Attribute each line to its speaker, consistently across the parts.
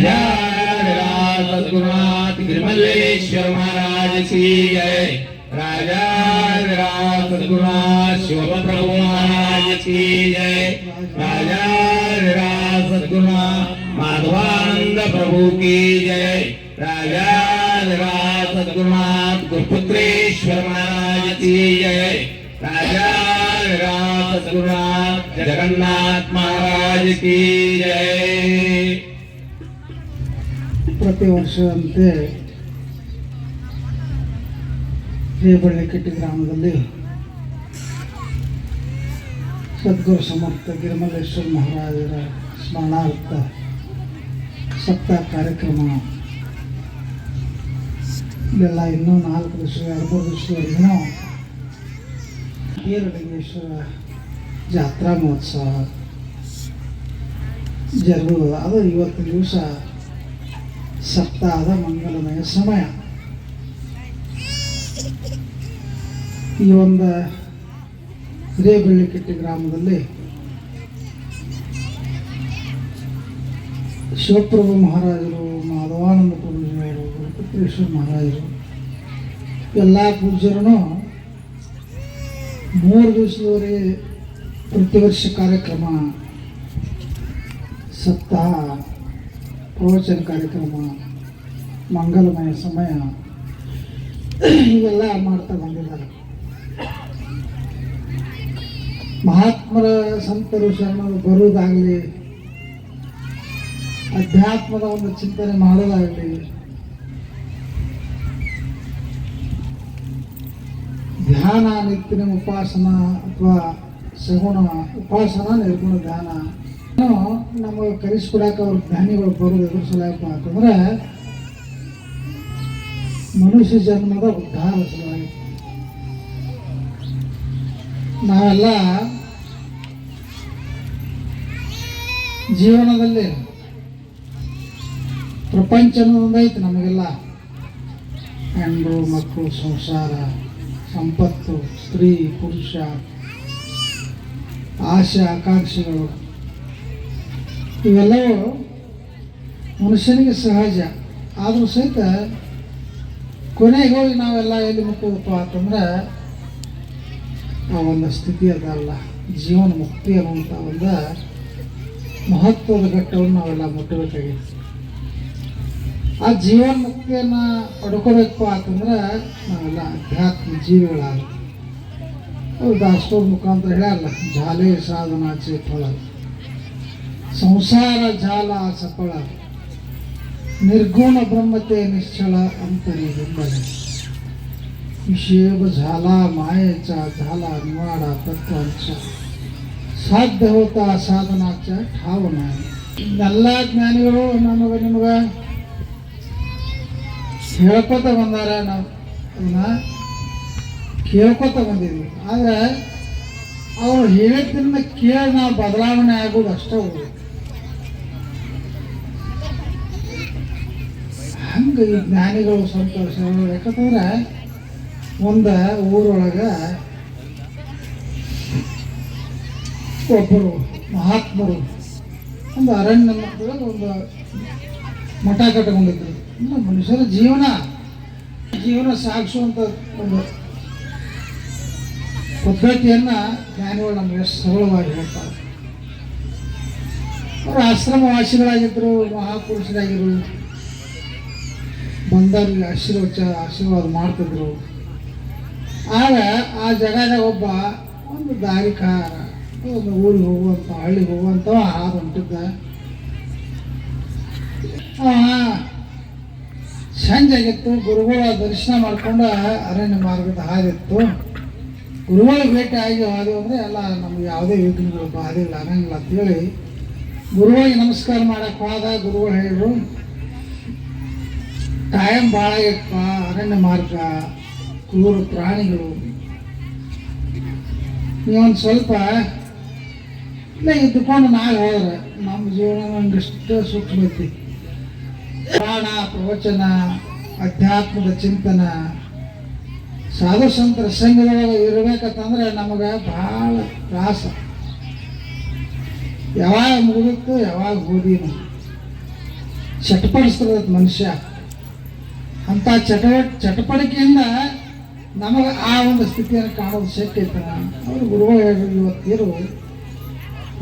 Speaker 1: राजा सद्गुरुनाथ गिरिमल्लेश्वर महाराज की जय। राजा सद्गुरुनाथ शिवप्रभु महाराज की जय। राजा सद्गुरुनाथ माधवानंद प्रभु की जय। राजा सद्गुरुनाथ गुरुपुत्रेश्वर महाराज की जय। राजा सद्गुरुनाथ जगन्नाथ महाराज की जय।
Speaker 2: ಪ್ರತಿ ವರ್ಷದಂತೆ ಹಿರೇಬಳ್ಳಿಕೆಟ್ಟಿ ಗ್ರಾಮದಲ್ಲಿ ಸದ್ಗುರು ಸಮರ್ಥ ಗಿರಿಮಲ್ಲೇಶ್ವರ ಮಹಾರಾಜರ ಸ್ಮರಣಾರ್ಥ ಸಪ್ತಾಹ ಕಾರ್ಯಕ್ರಮ ಇದೆಲ್ಲ ಇನ್ನೂ 4 ದಿವಸ 2-3 ದಿವಸವರೆಗೂ ವೀರಲಿಂಗೇಶ್ವರ ಜಾತ್ರಾ ಮಹೋತ್ಸವ ಜರುಗುವುದು. ಅದು ಇವತ್ತಿನ ದಿವಸ ಸಪ್ತಾಹದ ಮಂಗಲಮಯ ಸಮಯ. ಈ ಒಂದು ಹಿರೇಬಳ್ಳಿಕೆಟ್ಟಿ ಗ್ರಾಮದಲ್ಲಿ ಶಿವಪ್ರಭು ಮಹಾರಾಜರು, ಮಾಧವಾನಂದ ಪ್ರಭುಜಿಯವರು, ಗುರುಪುತ್ರೇಶ್ವರ ಮಹಾರಾಜರು ಎಲ್ಲ ಪೂಜ್ಯರೂ 3 ದಿವಸದವರೆಗೆ ಪ್ರತಿ ವರ್ಷ ಕಾರ್ಯಕ್ರಮ, ಸಪ್ತಾಹ, ಪ್ರವಚನ ಕಾರ್ಯಕ್ರಮ, ಮಂಗಲಮಯ ಸಮಯ ಇವೆಲ್ಲ ಮಾಡ್ತಾ ಬಂದಿದ್ದಾರೆ. ಮಹಾತ್ಮರ ಸಂತರು ಶರಣರು ಬರುವುದಾಗಲಿ, ಅಧ್ಯಾತ್ಮದ ಒಂದು ಚಿಂತನೆ ಮಾಡೋದಾಗಲಿ, ಧ್ಯಾನ, ನಿತ್ಯನ ಉಪಾಸನ ಅಥವಾ ಸಗುಣ ಉಪಾಸನ, ನಿರ್ಗುಣ ಧ್ಯಾನ ನಮಗೆ ಕಲಿಸ್ಕೊಡಕ್ಕೆ ಅವ್ರ ಜ್ಞಾನಿಗಳು ಬರೋದು ಎದುರು ಸಲಹೆಪ್ಪ ಅಂತಂದ್ರೆ ಮನುಷ್ಯ ಜನ್ಮದ ಉದ್ಧಾರ ಸಲುವಾಗಿ. ನಾವೆಲ್ಲ ಜೀವನದಲ್ಲಿ ಪ್ರಪಂಚ ಅನ್ನೋದೊಂದೈತೆ ನಮಗೆಲ್ಲ. ಹೆಣ್ಣು ಮಕ್ಕಳು, ಸಂಸಾರ, ಸಂಪತ್ತು, ಸ್ತ್ರೀ ಪುರುಷ, ಆಸೆ ಆಕಾಂಕ್ಷೆಗಳು ಇವೆಲ್ಲವೂ ಮನುಷ್ಯನಿಗೆ ಸಹಜ. ಆದರೂ ಸಹಿತ ಕೊನೆಗೆ ಹೋಗಿ ನಾವೆಲ್ಲ ಎಲ್ಲಿ ಮುಟ್ಟೋದಪ್ಪ ಅಂತಂದ್ರೆ ಆ ಒಂದು ಸ್ಥಿತಿ ಅದಲ್ಲ, ಜೀವನ ಮುಕ್ತಿ ಅನ್ನುವಂಥ ಒಂದು ಮಹತ್ವದ ಘಟ್ಟವನ್ನು ನಾವೆಲ್ಲ ಮುಟ್ಟಬೇಕಾಗಿದೆ. ಆ ಜೀವನ ಮುಕ್ತಿಯನ್ನು ಪಡ್ಕೋಬೇಕಪ್ಪ ಅಂತಂದ್ರೆ ನಾವೆಲ್ಲ ಅಧ್ಯಾತ್ಮ ಜೀವಿಗಳಾಗ ಅವ್ರು ದಾಸೋರ್ ಮುಖಾಂತರ ಹೇಳಲ್ಲ, ಜಾಲೇ ಸಾಧನಾಚೆ ಫಲ, ಸಂಸಾರ ಜಾಲ ಸಫಲ, ನಿರ್ಗುಣ ಬ್ರಹ್ಮತೆ निश्चल अंतरी बिंबले, विषेव झाला मायेचा, झाला निवाडा तत्वांचा, साध्य होता साधनाचा ठाव नाही. ಎಲ್ಲ ಜ್ಞಾನಿಗಳು ನಿಮಗೆ ಹೇಳ್ಕೊತ ಬಂದಾರ, ನಾವು ಅದನ್ನ ಕೇಳ್ಕೊತ ಬಂದಿದ್ವಿ. ಆದರೆ ಅವ್ರು ಹೇಳಿದ್ದನ್ನ ಕೇಳಿ ನಾವು ಬದಲಾವಣೆ ಆಗೋದು ಅಷ್ಟೇ ಹೋಗಿ. ಹಂಗೆ ಈ ಜ್ಞಾನಿಗಳು ಸಂತೋಷ. ಯಾಕಂತಂದ್ರೆ ಒಂದು ಊರೊಳಗೆ ಒಬ್ಬರು ಮಹಾತ್ಮರು ಒಂದು ಅರಣ್ಯ ಮಕ್ಕಳೊಳಗೆ ಒಂದು ಮಠ ಕಟ್ಟಿಕೊಂಡಿದ್ರು. ಮನುಷ್ಯರ ಜೀವನ ಸಾಗಿಸುವಂಥ ಒಂದು ಪದ್ಧತಿಯನ್ನು ಜ್ಞಾನಿಗಳು ನಮಗೆ ಸರಳವಾಗಿ ಹೇಳ್ತಾರೆ. ಅವರು ಆಶ್ರಮವಾಸಿಗಳಾಗಿದ್ದರು, ಮಹಾಪುರುಷರಾಗಿದ್ರು, ಬಂದವರಿಗೆ ಆಶೀರ್ವಾದ ಮಾಡ್ತಿದ್ರು. ಆಗ ಆ ಜಾಗದಾಗ ಒಬ್ಬ ಒಂದು ದಾರಿಕಾರ ಒಂದು ಊರಿಗೆ ಹೋಗುವಂಥ, ಹಳ್ಳಿಗೆ ಹೋಗುವಂಥ ಹಾದು ಹೊಂಟಿದ್ದ. ಸಂಜೆಗಿತ್ತು, ಗುರುಗಳ ದರ್ಶನ ಮಾಡ್ಕೊಂಡು ಅರಣ್ಯ ಮಾರ್ಗದ ಹಾದಿತ್ತು. ಗುರುಗಳಿಗೆ ಭೇಟಿ ಆಗಿ ಹಾದು ಅಂದರೆ ಎಲ್ಲ ನಮ್ಗೆ ಯಾವುದೇ ವಿಘ್ನಗಳು ಬಾಧೆಗಳು ಆಗಂಗಿಲ್ಲ ಅಂತೇಳಿ ಗುರುಗಳಿಗೆ ನಮಸ್ಕಾರ ಮಾಡಕ್ಕೆ ಹೋದ. ಗುರುಗಳು ಹೇಳಿದ್ರು, ಟೈಮ್ ಭಾಳ ಆಗೈತಪ್ಪ, ಅರಣ್ಯ ಮಾರ್ಗ, ಕ್ರೂರ ಪ್ರಾಣಿಗಳು, ನೀವೊಂದು ಸ್ವಲ್ಪ ಇಲ್ಲ ಇದ್ದುಕೊಂಡು ನಾಳೆ ಹೋದ್ರೆ ನಮ್ಮ ಜೀವನ ಒಂದಿಷ್ಟು ಸೂಕ್ಷ್ಮತಿ. ಪ್ರಾಣ, ಪ್ರವಚನ, ಅಧ್ಯಾತ್ಮದ ಚಿಂತನ, ಸಾಧು ಸಂತರ ಸಂಘದೊಳಗೆ ಇರಬೇಕಂತಂದ್ರೆ ನಮಗೆ ಭಾಳ ತ್ರಾಸ. ಯಾವಾಗ ಮುಗಿದಿತ್ತು, ಯಾವಾಗ ಹೋದಿ ನಾವು ಚಟಪಡಿಸ್ತದ ಮನುಷ್ಯ. ಅಂಥ ಚಟಪಡಿಕೆಯಿಂದ ನಮಗೆ ಆ ಒಂದು ಸ್ಥಿತಿಯನ್ನು ಕಾಣೋದು ಶಕ್ಯ ಐತೆ. ಅವರು ಗುರುಗಳು ಹೇಳಿದ್ರು ಇವತ್ತೇರು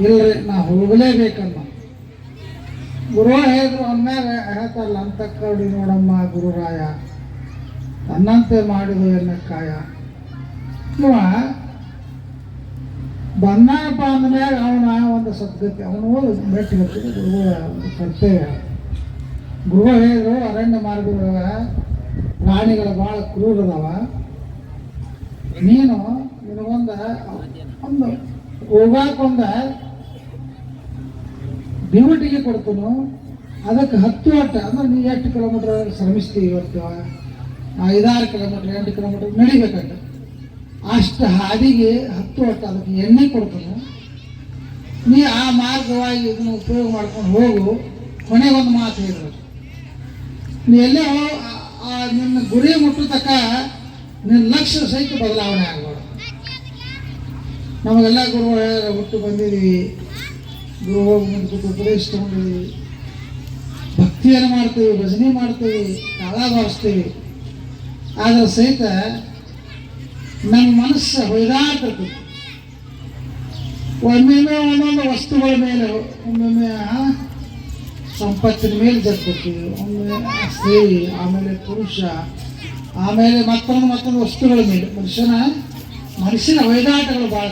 Speaker 2: ಇಲ್ಲರಿ ನಾ ಹೋಗಲೇಬೇಕನ್ನ ಗುರುಗಳು ಹೇಳಿದ್ರು. ಅಂದಾಗ ಹೇಳ್ತಾರಲ್ಲ, ಅಂತ ಕರಡಿ ನೋಡಮ್ಮ ಗುರುರಾಯ ತನ್ನಂತೆ ಮಾಡಿದು ಎನ್ನಕ್ಕಾಯ. ಇವ ಬಂದಾನಪ್ಪ ಅಂದಮ್ಯಾಗ ಅವನ ಒಂದು ಸದ್ಗತಿ ಅವನು ಮೆಟ್ಟಿಗತ್ತಿಗೆ ಗುರುಗಳ ಒಂದು ಕರ್ತವ್ಯ. ಗುರುಗಳು ಹೇಳಿದ್ರು ಅರಣ್ಯ ಮಾರ್ಗದೊಳಗ ಪ್ರಾಣಿಗಳು ಭಾಳ ಕ್ರೂರದವ, ನೀನು ನಿನಗೊಂದು ಒಂದು ಹೋಗಾಕೊಂದ ಡ್ಯೂಟಿಗೆ ಕೊಡ್ತನು, ಅದಕ್ಕೆ 10 ವರ್ಷ ಅಂದ್ರೆ ನೀ ಎಷ್ಟು ಕಿಲೋಮೀಟರ್ ಶ್ರಮಿಸ್ತೀವಿ ಇವತ್ತು 5-6 ಕಿಲೋಮೀಟರ್ 8 ಕಿಲೋಮೀಟರ್ ನಡಿಬೇಕಂತ ಅಷ್ಟು ಹಾದಿಗೆ 10 ವರ್ಷ ಅದಕ್ಕೆ ಎಣ್ಣೆ ಕೊಡ್ತಾನು. ನೀ ಆ ಮಾರ್ಗವಾಗಿ ಇದನ್ನು ಉಪಯೋಗ ಮಾಡ್ಕೊಂಡು ಹೋಗು. ಕೊನೆಗೊಂದು ಮಾತು ಹೇಳಿದ್ರು, ನೀ ಎಲ್ಲೇ ನಿನ್ನ ಗುರಿ ಮುಟ್ಟತಕ್ಕ ನಿನ್ನ ಲಕ್ಷ್ಯ ಸಹಿತ ಬದಲಾವಣೆ ಆಗ್ಬಾರ್ದು. ನಮಗೆಲ್ಲ ಗುರುಗಳು ಹುಟ್ಟು ಬಂದಿದ್ದೀವಿ, ಗುರು ಹೋಗಿ ಮುಂದೆ ಉಪದೇಶ ತಗೊಂಡಿದ್ದೀವಿ, ಭಕ್ತಿಯನ್ನು ಮಾಡ್ತೀವಿ, ಭಜನೆ ಮಾಡ್ತೀವಿ, ಕಾಳ ಬಾರಿಸ್ತೀವಿ. ಆದ್ರೆ ಸಹಿತ ನಮ್ಮ ಮನಸ್ಸು ಹೊಯ್ದಾಡ್ತಿರ್ತದೆ. ಒಮ್ಮೊಮ್ಮೆ ಒಂದೊಂದು ವಸ್ತುಗಳ ಮೇಲೆ, ಒಮ್ಮೊಮ್ಮೆ ಸಂಪತ್ತಿನ ಮೇಲೆ ಜಗ್ತೀವಿ, ಒಮ್ಮೆ ಸ್ತ್ರೀ, ಆಮೇಲೆ ಪುರುಷ, ಆಮೇಲೆ ಮತ್ತೊಂದು ವಸ್ತುಗಳ ಮೇಲೆ ಮನುಷ್ಯನ ಹೊಯ್ದಾಟಗಳು ಭಾಳ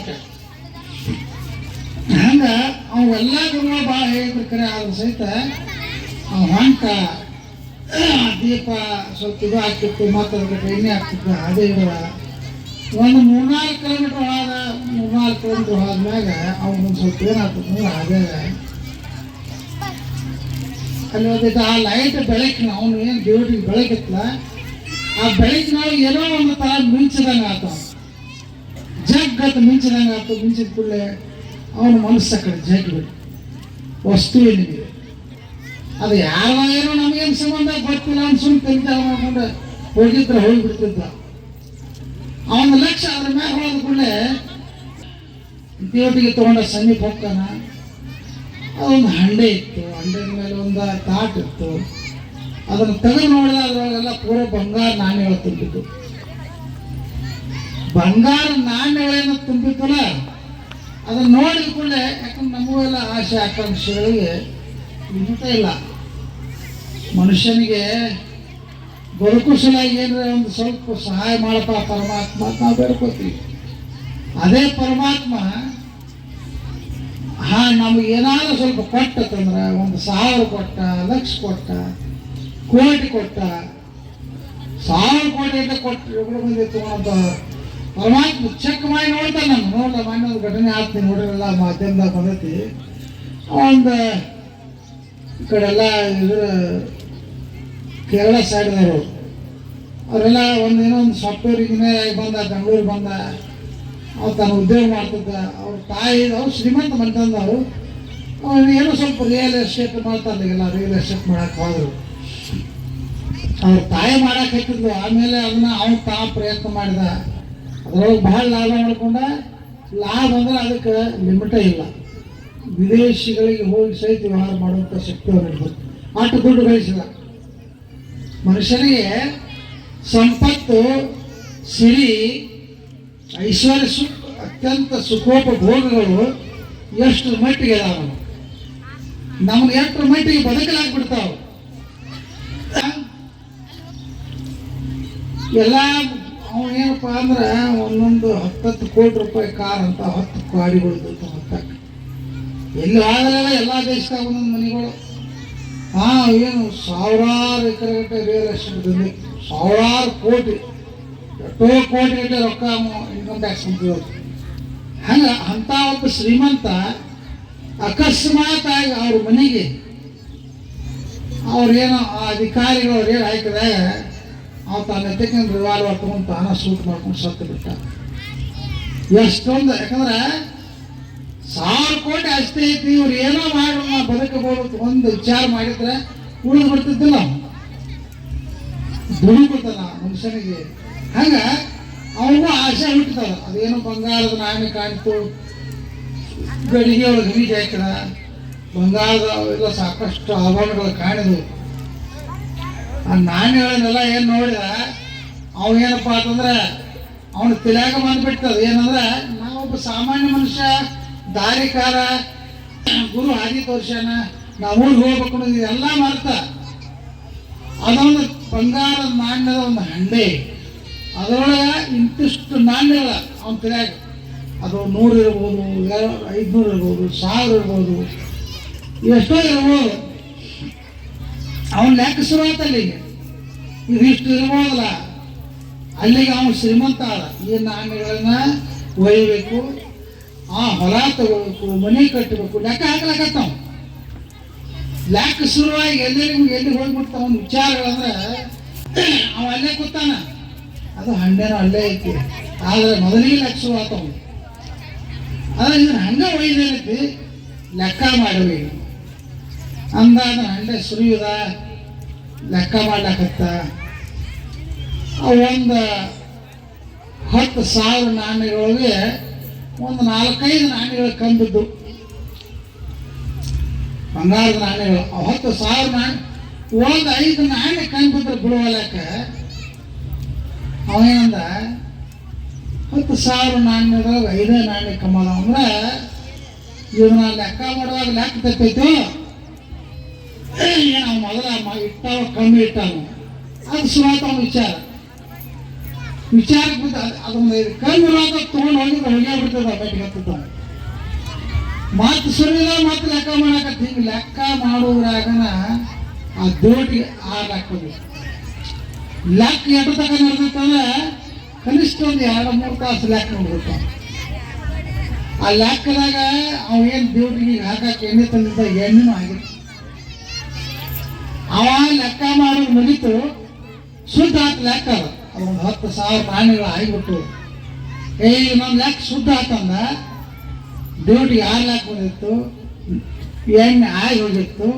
Speaker 2: ಹಂಗೆ ಅವೆಲ್ಲ ಗುರುಗಳು ಭಾಳ ಹೇಳಿದ್ರು. ಕರೆ ಆದ್ರೂ ಸಹಿತ ಹೊಂಟ ದೀಪ ಸ್ವಲ್ಪ ಇದು ಆಗ್ತಿತ್ತು, ಮತ್ತು ಅದಕ್ಕೆ ಎಣ್ಣೆ ಆಗ್ತಿತ್ತು. ಅದೇ ಇಡುವ ಒಂದು 3-4 ಕಿಲೋಮೀಟ್ರ್ ಹೋದ್ಮ್ಯಾಗ ಅವನೊಂದು ಸ್ವಲ್ಪ ಏನಾಗ್ತದೆ ಅದೇ ಅಲ್ಲಿ ಒಂದಿಟ್ಟು ಆ ಲೈಟ್ ಬೆಳಕಿನ ಅವನು ಏನು ಡ್ಯೂಟಿಗೆ ಬೆಳಕಿತ್ತಲ್ಲ, ಆ ಬೆಳಕಿನಾಗ ಏನೋ ಒಂದು ಥರ ಮಿಂಚಿದಂಗೆ ಆತ, ಜಗ್ಗತ್ತ ಮಿಂಚಿದಂಗೆ ಆಯ್ತು. ಮಿಂಚಿದ ಕೂಡಲೇ ಅವನ ಮನಸ್ಸು ಕಡೆ ಜಗ್ಗಿಬಿಟ್ಟು ವಸ್ತುವಿನಿಗೆ ಅದು ಯಾವಾಗೇನೋ ನಮಗೇನು ಸಂಬಂಧ ಗೊತ್ತಿಲ್ಲ ಅಂತ ಸುಮ್ಮನೆ ಕಲಿತಾವ ಮಾಡ್ಕೊಂಡು ಹೋಗಿದ್ರೆ ಹೋಗಿಬಿಡ್ತಿದ್ದ. ಅವನ ಲಕ್ಷ್ಯ ಅದ್ರ ಮ್ಯಾಗ ಹೋದ ಕೂಡಲೇ ಡ್ಯೂಟಿಗೆ ತೊಗೊಂಡ ಸಮೀಪ ಹೋಗ್ತಾನ. ಅದೊಂದು ಹಂಡೆ ಇತ್ತು, ಹಂಡೆ ಮೇಲೆ ಒಂದು ತಾಟ್ ಇತ್ತು. ಅದನ್ನು ತೆಗೆದು ನೋಡಿದ್ರೆ ಅದರೊಳಗೆಲ್ಲ ಪೂರ ಬಂಗಾರ ನಾಣ್ಯಗಳು ತುಂಬಿತ್ತು. ಬಂಗಾರ ನಾಣ್ಯಗಳೇನು ತುಂಬಿತ್ತಲ್ಲ, ಅದನ್ನು ನೋಡಿದ ಕೂಡಲೇ, ಯಾಕಂದ್ರೆ ನಮಗೆಲ್ಲ ಆಸೆ ಆಕಾಂಕ್ಷೆಗಳಿಗೆ ಲಿಮಿಟ ಇಲ್ಲ. ಮನುಷ್ಯನಿಗೆ ಬದುಕು ಸಲುವಾಗಿ ಏನಾರ ಒಂದು ಸ್ವಲ್ಪ ಸಹಾಯ ಮಾಡಪ್ಪ ಪರಮಾತ್ಮ ಅಂತ ನಾವು ಬೇಡ್ಕೋತೀವಿ. ಅದೇ ಪರಮಾತ್ಮ ನಮಗೇನಾದ್ರೂ ಸ್ವಲ್ಪ ಕೊಟ್ಟಂದ್ರೆ 1,000 ಕೊಟ್ಟ, 1,00,000 ಕೊಟ್ಟ, ಕೋಟಿ ಕೊಟ್ಟ, 1,000 ಕೋಟಿ ಅಂತ ಕೊಟ್ಟು ಬಂದಿತ್ತು ಅಂತ ಪರಮಾತ್ಮ ಚೆಕ್ ಮಾಡಿ ನೋಡ್ತಾನೆ. ನಾನು ನೋಡಲ್ಲ, ಮೊನ್ನೆ ಒಂದು ಘಟನೆ ಆಗ್ತೀನಿ ನೋಡಿರಲ್ಲ, ಮಾಧ್ಯಮದಾಗ ಬಂದೈತಿ. ಒಂದು ಈ ಕಡೆಲ್ಲ ಇದ್ರ ಕೇರಳ ಸೈಡ್ದವರು ಅವರೆಲ್ಲ ಏನೋ ಒಂದು ಸಾಫ್ಟ್ವೇರ್ ಇಂಜಿನಿಯರ್ ಆಗಿ ಬಂದ, ಬೆಂಗಳೂರು ಬಂದ. ಅವ್ರು ತನ್ನ ಉದ್ಯೋಗ ಮಾಡ್ತಿದ್ದ. ಅವ್ರ ತಾಯಿ ಅವ್ರು ಶ್ರೀಮಂತ ಮನೆತನದವರು. ಅವ್ರು ಏನೋ ಸ್ವಲ್ಪ ರಿಯಲ್ ಎಸ್ಟೇಟ್ ಮಾಡ್ತಾರಲ್ಲ, ರಿಯಲ್ ಎಸ್ಟೇಟ್ ಮಾಡಕ್ಕೆ ಹೋದ್ರು. ಅವ್ರ ತಾಯಿ ಮಾಡಕ್ಕೆ ಹತ್ತಿದ್ಲು. ಆಮೇಲೆ ಅದನ್ನ ಅವ್ನು ಪ್ರಯತ್ನ ಮಾಡಿದ. ಅದರೊಳಗೆ ಭಾಳ ಲಾಭ ಮಾಡ್ಕೊಂಡ. ಲಾಭ ಅಂದ್ರೆ ಅದಕ್ಕೆ ಲಿಮಿಟೇ ಇಲ್ಲ. ವಿದೇಶಿಗಳಿಗೆ ಹೋಗಿ ಸಹಿತ ವ್ಯವಹಾರ ಮಾಡುವಂಥ ಶಕ್ತಿ ಅವ್ರಿಗೆ ಅಷ್ಟು ದುಡ್ಡು ಗಳಿಸಿಲ್ಲ. ಮನುಷ್ಯನಿಗೆ ಸಂಪತ್ತು, ಸಿರಿ, ಐಶ್ವರ್ಯ, ಅತ್ಯಂತ ಸುಖೋಪಭೋಗಗಳು ಎಷ್ಟು ಮಟ್ಟಿಗೆ ಅದಾವ, ನಮ್ಗೆ ಎಷ್ಟು ಮಟ್ಟಿಗೆ ಬದುಕಲಾಗ್ಬಿಡ್ತಾವ. ಎಲ್ಲ ಅವನೇನಪ್ಪ ಅಂದ್ರೆ ಒಂದೊಂದು 10 ಕೋಟಿ ರೂಪಾಯಿ ಕಾರ್ ಅಂತ 10 ಗಾಡಿಗಳು ಹತ್ತಕ್ಕೆ ಎಲ್ಲಿ ಆಗಲೆಲ್ಲ ಎಲ್ಲ ದೇಶದಾಗ ಒಂದೊಂದು ಮನೆಗಳು. ಏನು ಸಾವಿರಾರು ಎಕರೆ ಗಟ್ಟೆ ರಿಯಲ್ ಎಸ್ಟೇಟ್ ಬಂದು ಸಾವಿರಾರು ಕೋಟಿ, ಎಷ್ಟೋ ಕೋಟಿ ಗಟ್ಟೆ ರೊಕ್ಕ ಇನ್ಕಮ್ ಟ್ಯಾಕ್ಸ್ ಅಂತೀವಿ. ಹಂಗೆ ಅಂಥ ಒಬ್ಬ ಶ್ರೀಮಂತ ಅಕಸ್ಮಾತ್ ಆಗಿ ಅವ್ರ ಮನೆಗೆ ಅವ್ರೇನೋ ಆ ಅಧಿಕಾರಿಗಳು ಅವ್ರೇನು ಹಾಕಿದಾಗ ಅವ್ರು ತಾನು ಎತ್ತಕೊಂಡು ರಿವಾಲ್ವರ್ ತೊಗೊಂಡು ತಾನ ಶೂಟ್ ಮಾಡ್ಕೊಂಡು ಸತ್ತು ಬಿಟ್ಟ. ಎಷ್ಟೊಂದು, ಯಾಕಂದ್ರೆ 1,000 ಕೋಟಿ ಅಷ್ಟೇ ಐತಿ, ಇವ್ರು ಏನೋ ಮಾಡಿ ನಾ ಬದುಕಬಹುದು ಒಂದು ವಿಚಾರ ಮಾಡಿದ್ರೆ ಉಳಿದು ಬಿಡ್ತಿದ್ದಿಲ್ಲ, ದುಡಿಬಿಡ್ತಾನ ಮನುಷ್ಯನಿಗೆ. ಹಂಗೆ ಅವನಿಗೂ ಆಸೆ ಹುಟ್ಟುತ್ತಲ್ಲ. ಅದೇನೋ ಬಂಗಾರದ ನಾಣ್ಯ ಕಾಣ್ತು, ಗಡಿಗೆ ಒಳಗೆ ಗಲೀಜು ಹಾಕಿದ, ಬಂಗಾರದ ಅವೆಲ್ಲ ಸಾಕಷ್ಟು ಆಭರಣಗಳು ಕಾಣಿದ್ವು. ಆ ನಾಣ್ಯಗಳನ್ನೆಲ್ಲ ಏನು ನೋಡಿದ ಅವ ಏನಪ್ಪ ಅಂತಂದ್ರೆ ಅವನು ತಲೆಯಾಗ ಬಂದ್ಬಿಡ್ತದ ಏನಂದ್ರೆ ನಾವೊಬ್ಬ ಸಾಮಾನ್ಯ ಮನುಷ್ಯ ದಾರಿಕಾರ ಗುರು ಹಾದಿ ತೋರ್ಸ್ಯಾನ ನಾವು ಊರಿಗೆ ಹೋಗ್ಬೇಕು ಅನ್ನೋದು ಎಲ್ಲ ಮರ್ತ ಅದೊಂದು ಬಂಗಾರದ ನಾಣ್ಯದ ಒಂದು ಹಂಡೆ ಅದರೊಳಗೆ ಇಂತಿಷ್ಟು ನಾಣ್ಯಗಳ ಅವನ ತಲೆಯಾಗ ಅದು 100 ಇರ್ಬೋದು 500 ಇರ್ಬೋದು 1000 ಇರ್ಬೋದು ಎಷ್ಟೋ ಇರ್ಬೋದು ಅವನ ಲೆಕ್ಕ ಶುರುವಾತ ಅಲ್ಲಿಗೆ ಇದಿಷ್ಟು ಇರ್ಬೋದಲ್ಲ ಅಲ್ಲಿಗೆ ಅವನು ಶ್ರೀಮಂತ ಆದ ಈ ನಾಣ್ಯಗಳನ್ನ ಒಯ್ಯಬೇಕು ಆ ಹೊಲ ತಗೋಬೇಕು ಮನೆ ಕಟ್ಟಬೇಕು ಲೆಕ್ಕ ಹಾಕ್ಲಕತ್ತಾವ ಲೆಕ್ಕ ಶುರುವಾಗಿ ಎಲ್ಲಿ ಹೋಗ್ಬಿಡ್ತಾವ ಒಂದು ವಿಚಾರಗಳಂದ್ರೆ ಅವ ಅಲ್ಲೇ ಕೂತಾನ ಅದು ಹಂಡೆನೂ ಅಲ್ಲೇ ಐತಿ ಆದ್ರೆ ಮೊದಲಿಗೆ ಲೆಕ್ಕ ಶುರುವಾತವ ಆದ್ರೆ ಇದನ್ನ ಹಂಗ ಒಯ್ದೈತಿ ಲೆಕ್ಕ ಮಾಡವಿ ಅಂದಾಗ ಹಂಡೆ ಸುರಿಯುದ ಲೆಕ್ಕ ಮಾಡ್ಲಕತ್ತ ಒಂದು 10,000 ನಾಣ್ಯಗಳಿಗೆ ಒಂದು 4-5 ನಾಣ್ಯಗಳು ಕಂಬಿದ್ದು ಬಂಗಾರದ ನಾಣ್ಯಗಳು 10,000 ನಾಣ್ಯ ಒಂದು 5 ನಾಣ್ಯ ಕಂಬಿದ್ರೆ ಬಿಡುವಲಕ್ಕ ಅವೇನಂದ 10,000 ನಾಣ್ಯದೊಳಗೆ 5 ನಾಣ್ಯ ಕಮ್ಮದ ಅಂದ್ರೆ ಇವನ್ನ ಲೆಕ್ಕ ಮಾಡುವಾಗ ಲೆಕ್ಕ ತಪ್ಪೈತು ನಾವು ಮೊದಲ ಇಟ್ಟಾವ ಕಮ್ಮಿ ಇಟ್ಟಾವ ಅದು ಸುಮಾರು ವಿಚಾರಕ್ಕೆ ಬಿದ್ದು ಅದೊಂದು ಕಮ್ಮಿ ಇರುವಾಗ ತೊಗೊಂಡು ಹೋಗಿದ್ರೆ ಹೊಗೆ ಬಿಡ್ತದ ಬೆಟ್ಟಿಗೆ ಹತ್ತದ ಮತ್ತೆ ಸುರಿದ ಮತ್ತೆ ಲೆಕ್ಕ ಮಾಡಕತ್ತ ಹಿಂಗೆ ಲೆಕ್ಕ ಮಾಡುವುದ್ರಾಗನ ಆ ದೋಟಿಗೆ ಹಾಕಬೇಕು ಲೆಕ್ಕ ಎಟ್ಟು ತಕ ನಡೆದಿತ್ತಂದ್ರೆ ಕನಿಷ್ಠ ಒಂದು 2-3 ತಾಸು ಲೆಕ್ಕ ನೋಡ್ಬಿಡ್ತಾವ ಆ ಲೆಕ್ಕದಾಗ ಅವೇನು ದೇವ್ರಿಗೆ ಹಾಕಕ್ಕೆ ಎಣ್ಣೆ ತಂದಿದ್ದ ಎಣ್ಣೆನೂ ಆಗಿತ್ತು ಅವ ಲೆಕ್ಕ ಮಾಡೋದು ಮುಗಿತು ಶುದ್ಧ ಆತ ಲೆಕ್ಕ ಅದೊಂದು 10,000 ಪ್ರಾಣಿಗಳು ಆಗಿಬಿಟ್ಟು ಇನ್ನೊಂದು ಲೆಕ್ಕ ಶುದ್ಧ ಆತಂದ ಡ್ಯೂಟಿಗೆ 6 ಲೆಕ್ಕ ಬಂದಿತ್ತು ಎಣ್ಣೆ ಆಗಿ ಹೋಗಿತ್ತು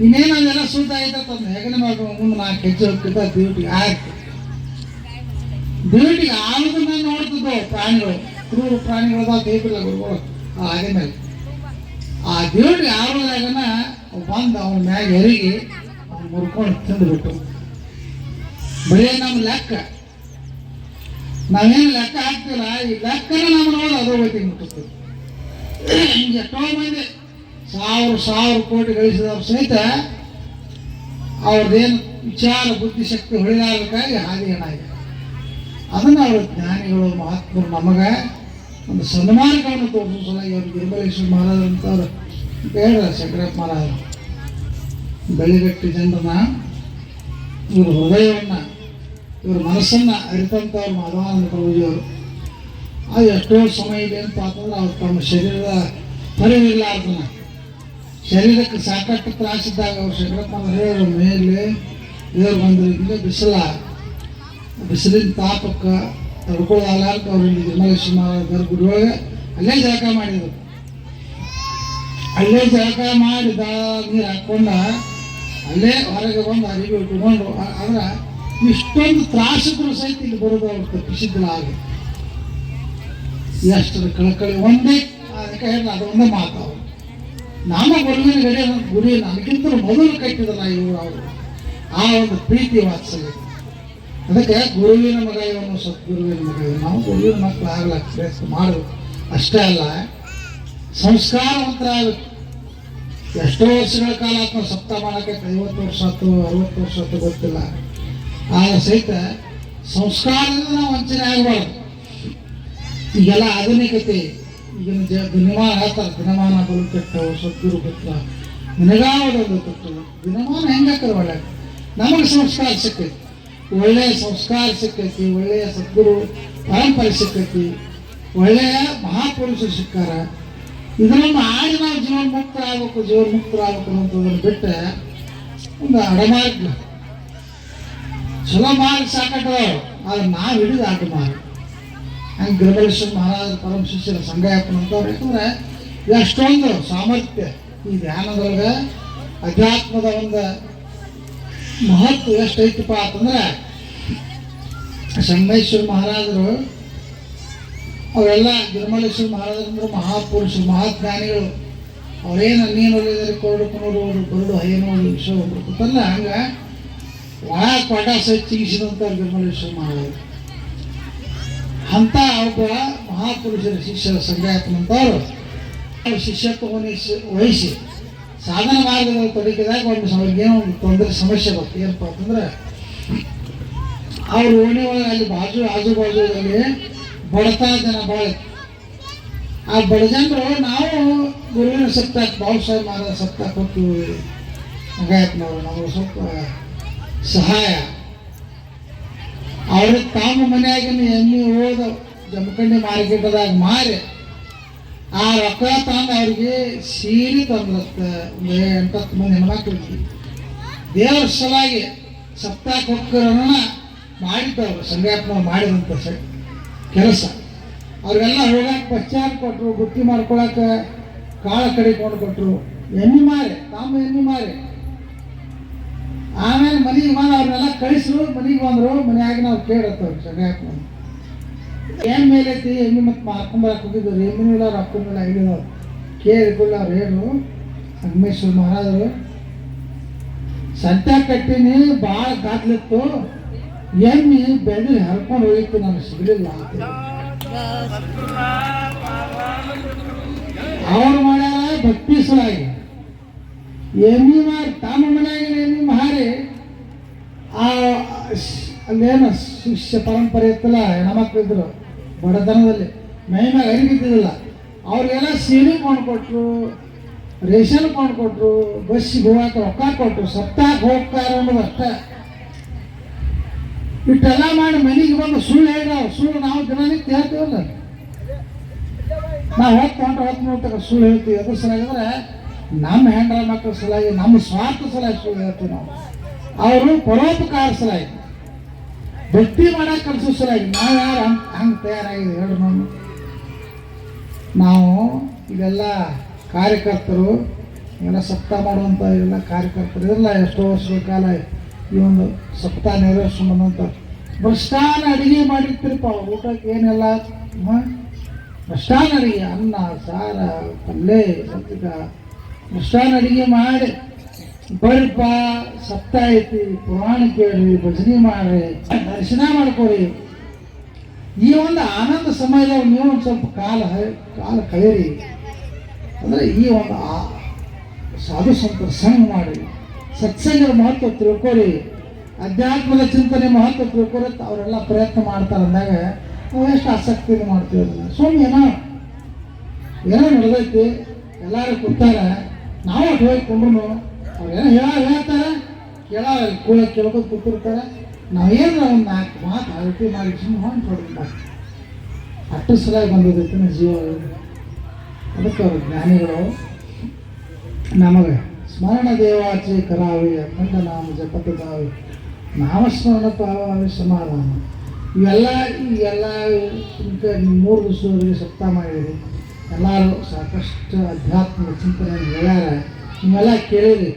Speaker 2: ಇನ್ನೇನು ಅದೆಲ್ಲ ಶುದ್ಧ ಆಯ್ತಂದು ಹೆಗನೆ ಮಾಡ್ಕೊಂಡು ಮುಂದೆ 4 ಹೆಜ್ಜೆ ಹೋಗ್ತಿದ್ದ ಡ್ಯೂಟಿಗೆ ಆಯ್ತು ಡ್ಯೂಟಿಗೆ ಆಗೋದನ್ನ ನೋಡ್ತಿದ್ದವು ಪ್ರಾಣಿಗಳು ಕ್ರೂರ ಪ್ರಾಣಿಗಳದ ದೇವಿಲ್ಲ ಗುರುಗಳು ಆದ ಮೇಲೆ ಆ ಡ್ಯೂಟಿಗೆ ಆಗೋದಾಗನ ಬಂದು ಅವನ ಮ್ಯಾಗ ಹೆರಿಗೆ ಅವ್ನು ಮುರ್ಕೊಂಡು ತಿಂದುಬಿಟ್ಟು ಬರೀ ನಮ್ಮ ಲೆಕ್ಕ ನಾವೇನು ಲೆಕ್ಕ ಹಾಕ್ತಿಲ್ಲ ಈ ಲೆಕ್ಕನ ನಮ್ಮ ನೋಡಿ ಅದು ಹೋಗಿ ಮುಟ್ಟುತ್ತೆ ಹಿಂಗೆ ಎಷ್ಟೋ ಮಂದಿ 1,000 ಕೋಟಿ ಗಳಿಸಿದವ್ರು ಸಹಿತ ಅವ್ರದ್ದೇನು ವಿಚಾರ ಬುದ್ಧಿಶಕ್ತಿ ಹೊಳಿಲಾಗಬೇಕಾಗಿ ಹಾದಿ ಏನಾಗಿದೆ ಅದನ್ನು ಅವರು ಜ್ಞಾನಿಗಳು ಮಹಾತ್ಮರು ನಮಗೆ ಒಂದು ಸನ್ಮಾನಗಳನ್ನು ತೋರಿಸೋ ಸಲುವಾಗಿ ಅವ್ರು ಗಿರಿಮಲೇಶ್ವರ ಮಹಾರಾಜರು ಅಂತವ್ರು ಹೇಳಿದ ಶಂಕರಪ್ಪ ಮಹಾರಾಜರು ಬೆಳಿಗಟ್ಟಿ ಜನರನ್ನ ಇವ್ರ ಹೃದಯವನ್ನು ಇವ್ರ ಮನಸ್ಸನ್ನು ಅರಿತಂಥವ್ರು ಮಾಧವಾನಂದ ಪ್ರಭುಜಿಯವರು ಅದು ಎಷ್ಟೋ ಸಮಯ ಇದೆ ಅಂತ ಅಂತಂದ್ರೆ ಅವ್ರು ತಮ್ಮ ಶರೀರದ ಪರಿವಿರ್ಲಾರ್ದನ ಶರೀರಕ್ಕೆ ಸಾಕಷ್ಟು ತ್ರಾಸಿದ್ದಾಗ ಅವ್ರು ಶಂಕರಪ್ಪ ಹೇಳಿದ್ರು ಮೇಲೆ ದೇವ್ರು ಬಂದರು ಇಲ್ಲೇ ಬಿಸಿಲಿನ ತಾಪಕ್ಕೆ ತಡ್ಕೊಳ್ಳಲಾರ್ಕ ಅವ್ರು ಇಲ್ಲಿ ಗಿರಿಮಲೇಶ್ವರ ಮಹಾರಾಜರ ಗುಡಿಯೊಳಗೆ ಅಲ್ಲೇ ಜಳಕ ಮಾಡಿದರು ಅಲ್ಲೇ ಜಳಕ ಮಾಡಿದ ನೀರು ಹಾಕ್ಕೊಂಡ ಅಲ್ಲೇ ಹೊರಗೆ ಬಂದು ಅರಿವಿ ಉಟ್ಕೊಂಡು ಆದ್ರೆ ಇಷ್ಟೊಂದು ತ್ರಾಸಿದ್ರು ಸಹಿತ ಇಲ್ಲಿ ಬರೋದು ಅವ್ರು ತಪ್ಪಿಸಿದ್ದಿಲ್ಲ ಆಗಿ ಎಷ್ಟು ಕಳಕಳಿ ಒಂದೇ ಅದಕ್ಕೆ ಹೇಳಿ ಅದು ಒಂದೇ ಮಾತು ಅವರು ನಮ್ಮ ಗುರುವಿನ ಗುರಿ ನನಗಿಂತ ಮೊದಲು ಕಟ್ಟಿದಲ್ಲ ಇವರು ಅವರು ಆ ಒಂದು ಪ್ರೀತಿ ವಾತ್ಸಲ್ಯ ಅದಕ್ಕೆ ಗುರುವಿನ ಮಗ ಇವನು ಸದ್ಗುರುವಿನ ಮಗ ಇವನು ನಾವು ಗುರುವಿನ ಮಕ್ಕಳು ಆಗ್ಲಕ್ಕ ಪ್ರಯತ್ನ ಮಾಡಬೇಕು ಅಷ್ಟೇ ಅಲ್ಲ ಸಂಸ್ಕಾರವಂತರಾಗಬೇಕು ಎಷ್ಟೋ ವರ್ಷಗಳ ಕಾಲ ಅಥವಾ ಸಪ್ತಮಾನಕ್ಕೆ 50 ವರ್ಷ ಆಯ್ತು 60 ವರ್ಷ ಆಯ್ತು ಗೊತ್ತಿಲ್ಲ ಆಗ ಸಹಿತ ಸಂಸ್ಕಾರದಿಂದ ನಾವು ವಂಚನೆ ಆಗಬಾರ್ದು ಈಗೆಲ್ಲ ಆಧುನಿಕತೆ ಈಗಿನ ದಿನಮಾನ ಹೇಳ್ತಾರೆ ದಿನಮಾನ ಬಲು ಕೆಟ್ಟವು ಸದ್ಗುರು ಪುತ್ರ ನಿನಗಾವದೊಂದು ಕೊಟ್ಟವು ದಿನಮಾನ ಹೆಂಗಾಕರು ಒಳ್ಳೆ ನಮಗೆ ಸಂಸ್ಕಾರ ಸಿಕ್ಕೈತಿ ಒಳ್ಳೆಯ ಸಂಸ್ಕಾರ ಸಿಕ್ಕೈತಿ ಒಳ್ಳೆಯ ಸದ್ಗುರು ಪರಂಪರೆ ಸಿಕ್ಕೈತಿ ಒಳ್ಳೆಯ ಮಹಾಪುರುಷರು ಸಿಕ್ಕಾರ ಇದನ್ನು ಆಡಿ ನಾವು ಜೀವನ್ಮುಕ್ತರಾಗಬೇಕು ಅನ್ನೋದನ್ನು ಬಿಟ್ಟು ಒಂದು ಅಡಮಾರ್ಗ ಚಲೋ ಮಾರ್ಗ ಸಾಕಟ್ಟದವು ಆದ್ರೆ ನಾವು ಹಿಡಿದು ಆಟ ಮಾರ್ಗ ಹಂಗೆ ಗಿರಿಮಲೇಶ್ವರ ಮಹಾರಾಜರ ಪರಮ ಶಿಷ್ಯರ ಸಂಗಯಪ್ಪನ ಅಂತವ್ರು ಯಾಕಂದ್ರೆ ಎಷ್ಟೊಂದು ಸಾಮರ್ಥ್ಯ ಈ ಧ್ಯಾನದೊಳಗೆ ಅಧ್ಯಾತ್ಮದ ಒಂದು ಮಹತ್ವ ಎಷ್ಟೈತಪ್ಪ ಅಂತಂದ್ರೆ ಸಂಗಮೇಶ್ವರ ಮಹಾರಾಜರು ಅವೆಲ್ಲ ಗಿರಿಮಲೇಶ್ವರ ಮಹಾರಾಜರಂದ್ರೆ ಮಹಾಪುರುಷರು ಮಹಾಜ್ಞಾನಿಗಳು ಅವ್ರೇನು ನೀನು ಒಳ್ಳೆಯದರೆ ಕೊರಡು ಕುನೋಡು ಬರಡು ಹೈನೋಡು ವಿಷಯ ಬರ್ಕೊತಲ್ಲ ಹಂಗೆ ಒಳ ಕೊಡ ಸಹಿತ ಚಿಗಿಸಿದಂಥ ಗಿರಿಮಲ್ಲೇಶ್ವರ ಮಹಾರಾಜರು ಅಂಥ ಒಬ್ಬ ಮಹಾಪುರುಷರ ಶಿಷ್ಯರ ಸಂಘಾಯತನಂತವರು ಅವ್ರ ಶಿಷ್ಯತ್ವವನ್ನು ವಹಿಸಿ ಸಾಧನ ಮಾರ್ಗದಲ್ಲಿ ತೊಡಗಿದಾಗ ಅವ್ರಿಗೇನೋ ಒಂದು ತೊಂದರೆ ಸಮಸ್ಯೆ ಬರ್ತದೆ. ಏನಪ್ಪ ಅಂತಂದ್ರೆ ಅವ್ರ ಓಣಿ ಒಳಗೆ ಅಲ್ಲಿ ಆಜು ಬಾಜುದಲ್ಲಿ ಬಡತನ ಜನ ಭಾಳ ಆ ಬಡ ಜನರು ನಾವು ಗುರುವಿನ ಸಪ್ತಾಕ್ ಬಾಬು ಸಾಹೇಬ್ ಮಹಾರಾಜ ಸಪ್ತಾಕ್ ಹೋಗ್ತೀವಿ ಸಂಘಾಯತನವರು ನಮಗೆ ಸ್ವಲ್ಪ ಸಹಾಯ ಅವ್ರ ತಾಮ ಮನೆಯಾಗಿನ ಎಮ್ಮೆ ಹೋದ ಜಮಖಂಡಿ ಮಾರ್ಕೆಟ್ದಾಗ ಮಾರಿ ಆ ರೊಕ್ಕ ತಂದು ಅವ್ರಿಗೆ ಸೀರೆ ತಂದ್ರತ್ತ ಒಂದು 8-10 ಮಂದಿ ಹೆಣ್ಮಕ್ಳಿಗೆ ದೇವ್ರ ಸಲಾಗಿ ಸಪ್ತಾಕ್ ಹೋಗ್ತಾರನ್ನ ಮಾಡಿದ್ದವ್ರು ಸಂಘಾಯತನವ್ರು ಮಾಡಿದಂಥ ಕೆಲಸ. ಅವ್ರಿಗೆಲ್ಲ ಹೋಗಕ್ಕೆ ಪಶ್ಚಾರ ಕೊಟ್ಟರು, ಬುತ್ತಿ ಮಾಡ್ಕೊಳಕ್ಕೆ ಕಾಳ ಕಡಿಕೊಂಡು ಕೊಟ್ಟರು, ಎಮ್ಮೆ ಮಾರಿ ತಾಮ ಎಮ್ಮೆ ಮಾರಿ. ಆಮೇಲೆ ಮನೆಗೆ ಬಂದು ಅವ್ರನ್ನೆಲ್ಲ ಕಳಿಸಿದ್ರು, ಮನೆಗೆ ಬಂದರು. ಮನೆಯಾಗಿ ನಾವು ಕೇಳತ್ತವ್ರು ಸಂಘಾಯತನವ್ರು ಏನ್ ಮೇಲೆ ಐತಿ ಎಮ್ಮೆ ಮತ್ತು ಮಾರ್ಕೊಂಬರಕ್ಕೆ ಹೋಗಿದ್ರು. ಎಮ್ಮಿನಿಲ್ಲ ರೊಕ್ಕನಿಲ್ಲ ಹಿಡಿದವ್ರು ಕೇಳಿಕೊಳ್ಳ ಅವ್ರು ಹೇಳು ಸಂಗಮೇಶ್ವರ ಮಹಾರಾಜರು ಸಂತ್ಯ ಕಟ್ಟಿನಿ ಭಾಳ ಗಾದ್ಲಿತ್ತು, ಎಮ್ಮೆ ಬೆಳ್ಳಿ ಹರ್ಕೊಂಡು ಹೋಗಿತ್ತು, ನನಗೆ ಸಿಗಲಿಲ್ಲ ಅಂತ ಅವ್ರು ಮಾಡ್ಯಾರ. ಭಕ್ತಿ ಸಲಾಗಿ ಎಮ್ಮೆ ಮಾರಿ ತಮ್ಮ ಮನೆಯಾಗಿನ ಎಮ್ಮೆ ಮಾರಿ ಅಲ್ಲೇನು ಶಿಷ್ಯ ಪರಂಪರೆ ಇತ್ತಲ್ಲ, ಹೆಣ್ಮಕ್ಳು ಇದ್ರು ಬಡತನದಲ್ಲಿ ಮೈ ಮ್ಯಾಗ ಅರಿಬಿದ್ದಿಲ್ಲ. ಅವ್ರಿಗೆಲ್ಲ ಸೀರೆ ಕೊಂಡ್ಕೊಟ್ರು, ರೇಷನ್ ಕೊಂಡ್ಕೊಟ್ರು, ಬಸ್ಸಿಗೆ ಹೋಗಕ್ಕೆ ರೊಕ್ಕ ಕೊಟ್ಟರು, ಸಪ್ತಾಕ್ ಹೋಗ್ತಾರೆ ಅನ್ನೋದು ಅಷ್ಟೇ. ಇಟ್ಟೆಲ್ಲ ಮಾಡಿ ಮನೆಗೆ ಬಂದು ಸುಳ್ಳು ಹೇಳ ಸುಳ್ಳು ನಾವು ದಿನನಿತ್ಯ ಹೇಳ್ತೀವಲ್ಲ, ನಾವು ಹೊತ್ತು ನೋಡ್ತಾರೆ ಸುಳ್ಳು ಹೇಳ್ತೀವಿ. ಅದ್ರ ಸಲಾಗಿದ್ರೆ ನಮ್ಮ ಹೆಂಡ್ರ ಮಕ್ಕಳ ಸಲಾಗಿ ನಮ್ಮ ಸ್ವಾರ್ಥ ಸಲಾಗಿ ಸುಳ್ಳು ಹೇಳ್ತೀವಿ ನಾವು. ಅವರು ಪರೋಪಕಾರ ಸಲಾಗಿ ಭಕ್ತಿ ಮಾಡಕ್ಕೆ ಕಲಿಸೋ ಸಲಾಗಿ ನಾವು ಯಾರು ಹಂಗೆ ತಯಾರಾಗಿದೆ ಹೇಳಿ ನಾವು ಇದೆಲ್ಲ ಕಾರ್ಯಕರ್ತರು ಎಲ್ಲ ಸಪ್ತಾಹ ಮಾಡುವಂಥ ಇವೆಲ್ಲ ಕಾರ್ಯಕರ್ತರು ಇದೆಲ್ಲ ಎಷ್ಟೋ ವರ್ಷಗಳ ಕಾಲ ಈ ಒಂದು ಸಪ್ತಾಹ ನೆರವೇರಿಸ್ಕೊಂಡಂಥ ಭ್ರಷ್ಟಾನ ಅಡುಗೆ ಮಾಡಿರ್ತೀರಪ್ಪ. ಊಟಕ್ಕೆ ಏನೆಲ್ಲ ಭ್ರಷ್ಟಾನ ಅಡುಗೆ ಅನ್ನ ಸಾರ ಪಲ್ಯ ಸತ್ತಿಕ ಭ್ರಷ್ಟಾನ ಅಡುಗೆ ಮಾಡಿ ಬರ್ಪ ಸಪ್ತಾಹ ಐತಿ, ಪುರಾಣ ಕೇಳಿ, ಭಜನೆ ಮಾಡಿ, ದರ್ಶನ ಮಾಡ್ಕೊರಿ. ಈ ಒಂದು ಆನಂದ ಸಮಯದಾಗ ನೀವು ಒಂದು ಸ್ವಲ್ಪ ಕಾಲ ಕಳೆಯಿರಿ. ಅಂದರೆ ಈ ಒಂದು ಸಾಧು ಸಂತರ ಸಂಘ ಮಾಡಿ ಸತ್ಸಂಗದ ಮಹತ್ವ ತಿಳ್ಕೊರಿ, ಅಧ್ಯಾತ್ಮದ ಚಿಂತನೆ ಮಹತ್ವ ತಿಳ್ಕೊರಿ. ಅವರೆಲ್ಲ ಪ್ರಯತ್ನ ಮಾಡ್ತಾರೆ ಅಂದಾಗ ನಾವು ಎಷ್ಟು ಆಸಕ್ತಿಯಿಂದ ಮಾಡ್ತೀವಿ ಅದನ್ನು. ಸುಮ್ಮನೆ ಏನೋ ನಡೆದೈತಿ, ಎಲ್ಲರೂ ಕೂತಾರೆ, ನಾವು ಅటు ಹೋಗ್ಕೊಂಡ್ರು ಅವ್ರೇನೋ ಹೇಳ್ತಾರೆ, ಕೇಳ್ಕೊಂಡು ಕೂತಿರ್ತಾರೆ. ನಾವೇನು ಒಂದು 4 ಮಾತು ಅಳತೆ ಮಾಡಿ ಸುಮ್ಮನೆ ಹೊಂಟು ಅಷ್ಟು ಸಲಾಗಿ ಬಂದಿದ್ದೈತಿ ನಮ್ಮ ಜೀವ. ಅದಕ್ಕೆ ಅವರು ಜ್ಞಾನಿಗಳು ನಮಗೆ ಸ್ಮರಣ ದೇವಾಚೆ ಕರಾವಿ ಅಖಂಡ ನಾಮ ಜಪದಾವಿ ನಾಮಸ್ಮರಣ ಪಾವಾವಿ ಸಮಾಧಾನ ಇವೆಲ್ಲ 3 ದಿವಸದವರೆಗೆ ಸಪ್ತಾಹ ಮಾಡಿರಿ. ಎಲ್ಲರೂ ಸಾಕಷ್ಟು ಅಧ್ಯಾತ್ಮದ ಚಿಂತನೆಯನ್ನು ಹೇಳ್ಯಾರ, ನೀವೆಲ್ಲ ಕೇಳಿರಿ.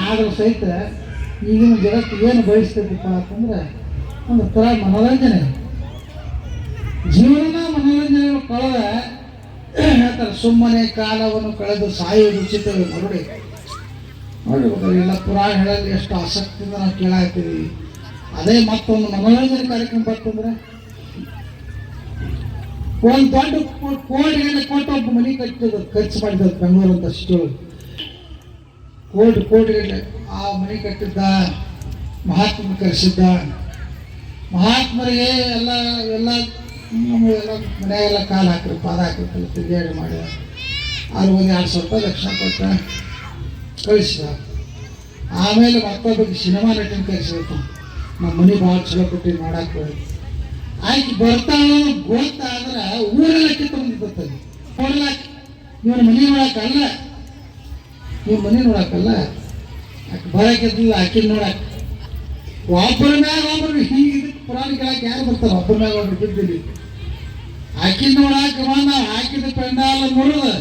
Speaker 2: ಆದರೂ ಸಹಿತ ಈಗಿನ ಜಗತ್ತು ಏನು ಬಯಸ್ತೈತಪ್ಪ ಅಂತಂದ್ರೆ ಒಂದು ಥರ ಮನೋರಂಜನೆ, ಜೀವನ ಮನೋರಂಜನೆ ಕಳೆದ ಹೇಳ್ತಾರೆ. ಸುಮ್ಮನೆ ಕಾಲವನ್ನು ಕಳೆದು ಸಾಯುವುದು ಉಚಿತವೇ ಮರುಡಿ ನೋಡಿ. ಇಲ್ಲ ಪುರಾಣ ಹೇಳಲ್ಲಿ ಎಷ್ಟು ಆಸಕ್ತಿಯಿಂದ ನಾವು ಕೇಳಾಗ್ತೀವಿ. ಅದೇ ಮತ್ತೊಂದು ಮನೋರಂಜನೆ ಕಾರ್ಯಕ್ರಮ ಬರ್ತಂದ್ರೆ ಒಂದು ದೊಡ್ಡ ಕೋಟಿಗೆಲ್ಲ ಕೊಟ್ಟು ಒಬ್ಬ ಮನೆ ಕಟ್ಟಿದ್ರು, ಖರ್ಚು ಮಾಡಿದ್ರು ಬೆಂಗಳೂರು ಅಂತ ಸಿಟಿಯೊಳಗೆ ಕೋಟಿಗಟ್ಟಲೆ ಆ ಮನೆ ಕಟ್ಟಿದ್ದ, ಮಹಾತ್ಮ ಕರೆಸಿದ್ದ. ಮಹಾತ್ಮರಿಗೆ ಎಲ್ಲ ಮನೆಯಾಗೆಲ್ಲ ಕಾಲು ಹಾಕಿರು, ಪಾದ ಹಾಕಿರ್ತಾರೆ, ತಿರುಗಾಡಿ ಮಾಡಿದ. ಅವ್ರು ಒಂದು 200 ರೂಪಾಯಿ ದಕ್ಷಿಣ ಕೊಟ್ಟ ಕಳಿಸಿದ. ಆಮೇಲೆ ಮತ್ತೊಬ್ಬಕ್ಕೆ ಸಿನಿಮಾ ನಟನ ಕರೆಸಿತ್ತು. ನಮ್ಮ ಮನೆ ಭಾಳ ಚಲೋ ಕೊಟ್ಟು ನೋಡಕ್ಕೆ ಆಯ್ಕೆ ಬರ್ತಾಳೆ ಗೊತ್ತಾದ್ರೆ ಊರೆಲ್ಲ ಕಿತ್ತೊಂದಿರ್ತದೆ. ನೋಡ್ಲಾಕ ಇವನು ಮನೆ ನೋಡಕ್ಕಲ್ಲ, ನೀವು ಮನೆ ನೋಡಕ್ಕಲ್ಲ, ಆಕೆ ಬರೋಕ್ಕಿದ್ದಿಲ್ಲ ಆಕಿನ ನೋಡಕ್ಕೆ. ಒಬ್ಬರ ಮ್ಯಾಗ ಒಬ್ಬರು ಹೀಗೆ ಪುರಾಣ ಕೇಳಕ್ಕೆ ಯಾರು ಬರ್ತಾರೆ? ಒಬ್ಬರ ಮ್ಯಾಗ ಒಬ್ರು ಬಿದ್ದಿಲ್ಲ. ಆಕಿನ ನೋಡಕ್ಕೆ ಬಂದ ಹಾಕಿದ ಪೆಂಡಾಲ ಮುರಿದು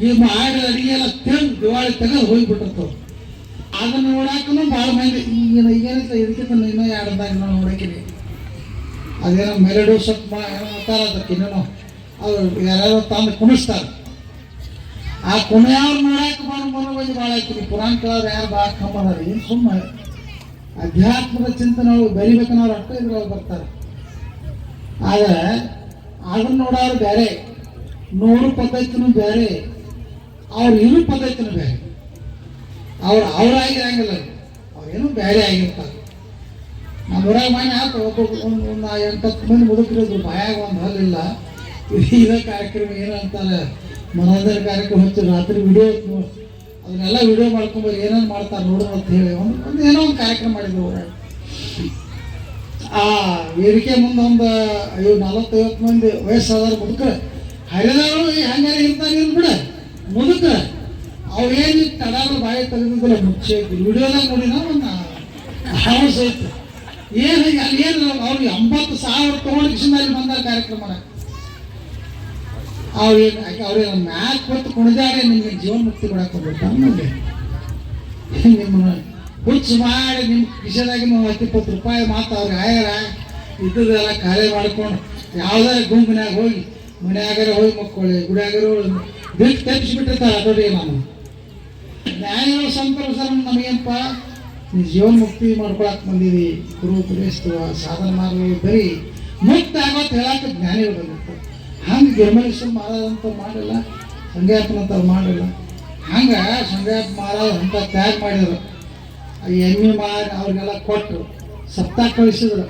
Speaker 2: ಈ ಮಾಡಿದ ಅಡಿಗೆ ಎಲ್ಲ ತಿಂದು ದಿವಾಳಿ ತೆಗೆದು ಹೋಗಿಬಿಟ್ಟಿರ್ತವೆ. ಅದನ್ನು ನೋಡಕ್ಕೂ ಭಾಳ ಮಂದಿ ಈಗೇನಿಲ್ಲ ಇದಕ್ಕಿಂತ ಇನ್ನೂ 2 ದಿನ ನಾವು ನೋಡಕ್ಕಿನಿ. ಅದೇನೋ ಮೆರಡು ಸ್ವಲ್ಪ ಏನೋ ಅಂತಾರ ಅದಕ್ಕೆ ಇನ್ನೇನೋ ಅವ್ರು ಯಾರ್ಯಾರೋ ತಂದು ಕುಣಿಸ್ತಾರೆ. ಆ ಕುಣಿಯವ್ರು ನೋಡಕ್ಕೆ ಬಂದು ಭಾಳ ಆಯ್ತು. ಪುರಾಣ ಕೇಳೋರು ಯಾರು ಭಾಳ ಕಮ್ಮದಾರ. ಏನು ಸುಮ್ಮನೆ ಅಧ್ಯಾತ್ಮದ ಚಿಂತನೆ ಅವ್ರು ಬೆರಿಬೇಕನ್ನೋರು ಅಷ್ಟು ಇದ್ರೊಳಗೆ ಬರ್ತಾರೆ. ಆದರೆ ಅದನ್ನು ನೋಡೋರು ಬೇರೆ, ನೋಡು ಪದ್ಧತಿನೂ ಬೇರೆ, ಅವ್ರು ಇರೋ ಪದ್ಧತಿನೂ ಬೇರೆ. ಅವರಾಗಿರಂಗಿಲ್ಲ, ಅವ್ರೇನು ಬೇರೆ ಆಗಿರ್ತಾರೆ. ನಮ್ಮೂರಾಗ ಮನೆ ಆಯ್ತು ಒಂದು 8-10 ಮಂದಿ ಮುದುಕರಿದ್ರು, ಬಾಯಾಗ ಒಂದು ಹಲ್ಲಿಲ್ಲ. ಇದೇ ಕಾರ್ಯಕ್ರಮ ಏನಂತಾರೆ, ಮನೋರಂಜನೆ ಕಾರ್ಯಕ್ರಮ ಹಚ್ಚಿ ರಾತ್ರಿ ವಿಡಿಯೋ ಅದನ್ನೆಲ್ಲ ವಿಡಿಯೋ ಮಾಡ್ಕೊಂಬರು ಏನೇನು ಮಾಡ್ತಾರೆ ನೋಡೋಣ ಅಂತ ಹೇಳಿ ಒಂದು ಏನೋ ಒಂದು ಕಾರ್ಯಕ್ರಮ ಮಾಡಿದ್ರು ಊರಾಗ. ಆ ವೇದಿಕೆ ಮುಂದೆ ಒಂದು 40-50 ಮಂದಿ ವಯಸ್ಸಾದವ್ರು ಮುದುಕರು ಹರಿದವರು ಹಂಗಾರೆ ಇರ್ತಾರೆ ಬಿಡ ಮುದುಕರು. ಅವ್ರು ಏನು ತಡಾದ್ರು ಬಾಯಿ ತೆಗೆದಿದ್ದಿಲ್ಲ, ಮುಚ್ಚೆ ವಿಡಿಯೋದಾಗ ನೋಡಿ ನಾವು ಒಂದು ಹವಸ ಐತೆ ಏನು ಅಲ್ಲಿ ಏನು ಅವ್ರಿಗೆ 80,000 ತೊಗೊಂಡು ಕಿಶನಲ್ಲಿ ಬಂದ ಕಾರ್ಯಕ್ರಮ ಅವ್ರಿಗೆ ಮ್ಯಾಚ್ ಕೊಟ್ಟು ಕುಣಿದಾರೆ ನಿಮ್ಗೆ ಜೀವನ ಮುಕ್ತಿ ಕೊಡಕ್ಕೆ ಹೋಗ್ಬಿಟ್ಟು ನಿಮ್ಮನ್ನ ಹುಚ್ಚು ಮಾಡಿ ನಿಮ್ಮ ಕಿಶದಾಗಿ 10-20 ರೂಪಾಯಿ ಮಾತು ಅವ್ರಿಗೆ ಆಯಾರ ಇದ್ದದೆಲ್ಲ ಕಾರ್ಯ ಮಾಡ್ಕೊಂಡು ಯಾವುದಾರ ಗುಂಪಿನಾಗ ಹೋಗಿ ಮನೆಯಾಗಾರ ಹೋಗಿ ಮಕ್ಕಳು ಗುಡಿಯಾಗಾರ ಬಿಟ್ಟು ತಪ್ಪಿಸ್ಬಿಟ್ಟಿರ್ತಾರೆ. ಅದರಿಗೆ ನಾನು ನ್ಯಾಯಗಳು ಸಂತರ ಸರ್ ನಮಗೇನಪ್ಪ ನೀವು ಜೀವನ ಮುಕ್ತಿ ಮಾಡ್ಕೊಳಕ್ಕೆ ಬಂದೀವಿ, ಗುರು ಉಪದೇಶಿಸುವ ಸಾಧನ ಮಾಡಲು ಬರೀ ಮುಕ್ತ ಆಗೋದು ಹೇಳಕ್ಕೆ ಜ್ಞಾನಿಗಳು ಬಂದಿರ್ತಾರೆ. ಹಂಗೆ ಗಿರ್ಮಲೇಶ್ವರ ಮಹಾರಾಜ್ ಅಂತ ಮಾಡಿಲ್ಲ, ಸಂಧ್ಯಾಪನಂತವ್ರು ಮಾಡಿಲ್ಲ. ಹಂಗೆ ಸಂಧ್ಯಾಪ ಮಹಾರಾಜ್ ಅಂತ ತ್ಯಾಗ ಮಾಡಿದ್ರು. ಎಮ್ಮೆ ಮಾಡಿ ಅವ್ರಿಗೆಲ್ಲ ಕೊಟ್ಟರು, ಸಪ್ತಾಹ ಕಳಿಸಿದ್ರು.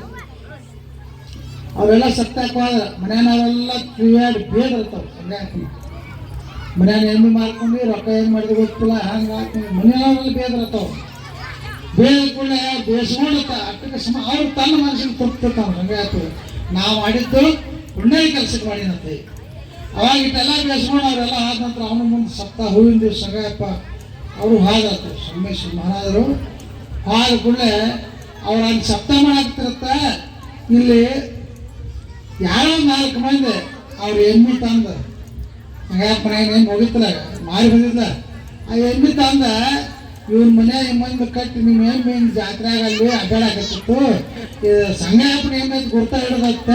Speaker 2: ಅವರೆಲ್ಲ ಸಪ್ತಾಹ ಹೋದ್ರೆ ಮನೆಯವ್ರೆಲ್ಲ ಕಿವಿಯಾಡಿ ಬೇದಿರ್ತಾವೆ. ಸಂಧ್ಯಾಪನ ಮನೆಯ ಎಮ್ಮೆ ಮಾಡ್ಕೊಂಡು ರೊಕ್ಕ ಏನು ಮಾಡಿದ್ರು ಗೊತ್ತಿಲ್ಲ, ಹಂಗೆ ಹಾಕೊಂಡು ಮನೆಯವರೆಲ್ಲ ಬೇದಿರ್ತಾವೆ. ಬೇದ ಕೂಡಲೇ ಬೇಸ್ಕೊಂಡು ಅಟ್ಟಕ್ಕೆ ಅವ್ರು ತನ್ನ ಮನಸ್ಸಿಗೆ ತಪ್ಪಿರ್ತಾವೆ. ಸಂಧ್ಯಾಪ ನಾವು ಮಾಡಿದ್ದು ಪುಣ್ಯ ಕೆಲಸಕ್ಕೆ ಮಾಡಿನಂತೆ. ಅವಾಗ ಇಟ್ಟೆಲ್ಲ ಬೇಸ್ಕೊಂಡು ಅವರೆಲ್ಲ ಆದ ನಂತರ ಅವನ ಮುಂದೆ ಸಪ್ತಾಹ ಹೂವಿನ ದಿವಸ ಸಂಗಯಪ್ಪ ಅವರು ಹಾದಾದ್ರು. ಸೋಮೇಶ್ವರ ಮಹಾರಾಜರು ಹಾದ ಕೂಡಲೇ ಅವ್ರು ಅಲ್ಲಿ ಸಪ್ತಾಹ ಮಾಡಾಕ್ತಿರತ್ತ. ಇಲ್ಲಿ ಯಾರೋ 4 ಮಂದಿ ಅವ್ರು ಎಮ್ಮಿ ತಂದ ಸಂಗಯಪ್ಪ ಏನು ಹೋಗಿತ್ತಲ್ಲ ಮಾರಿ ಬಂದಿದ್ದ. ಆ ಎಮ್ಮಿ ತಂದ ಇವ್ರ ಮನ್ಯಾಗ ಮಂದಿ ಕಟ್ಟಿ ನಿಮ್ಮ ಎಮ್ಮೆ ಜಾತ್ರೆಯಾಗ ಅಲ್ಲಿ ಅಡ್ಡಾಡಕತ್ತಿತ್ತು, ಸಂಗಯಪ್ಪನ ಎಮ್ಮೆ ಗುರ್ತ ಹಿಡಿದತ್ತ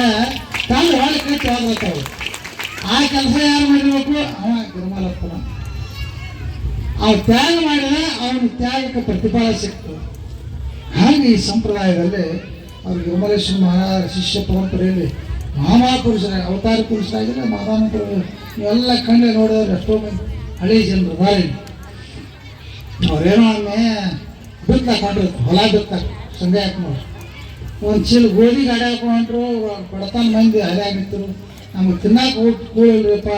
Speaker 2: ತಂದು ಹೊಳೆ ಕಟ್ಟಿ ಹೋಗ್ತಾವೆ. ಆ ಕೆಲಸ ಯಾರು ಮಾಡಿರ್ಬೇಕು? ಅವ ಗಿರ್ಮಲಪ್ಪನ. ಅವ್ರು ತ್ಯಾಗ ಮಾಡಿದ ಅವನ ತ್ಯಾಗಕ್ಕೆ ಪ್ರತಿಫಲ ಸಿಕ್ತು. ಹಾಗೆ ಈ ಸಂಪ್ರದಾಯದಲ್ಲಿ ಅವ್ರು ಗಿರ್ಮಲೇಶ್ವರ ಮಹಾರಾಜ ಶಿಷ್ಯ ಪರಂಪರೆಯಲ್ಲಿ ಮಹಾಪುರುಷರ ಅವತಾರ ಪುರುಷರಾಗಿದ್ದರೆ ಮಹಾನಂತರು ಇವೆಲ್ಲ ಕಣ್ಣೆ ನೋಡಿದ್ರೆ ಎಷ್ಟೋ ಮಂದಿ ಹಳೆ ಜನರು ಬಾರಿ ಅವ್ರೇನೋ ಒಮ್ಮೆ ಬಿತ್ತಾಕೊಂಡಿರ್ತಾರೆ, ಹೊಲ ಬಿತ್ತಾಕ ಸಂಧ್ಯಾಪನವ್ರು ಒಂದು ಚೀಲ ಗೋಧಿ ಗಾಡಿ ಹಾಕೊಂಡ್ರು. ಬಡತನ ಮಂದಿ ಹರಿಯಾಗಿತ್ತರು, ನಮಗೆ ತಿನ್ನಕ್ಕೆ ಊಟ ಕೂಳಿಲ್ರಿಪ್ಪ,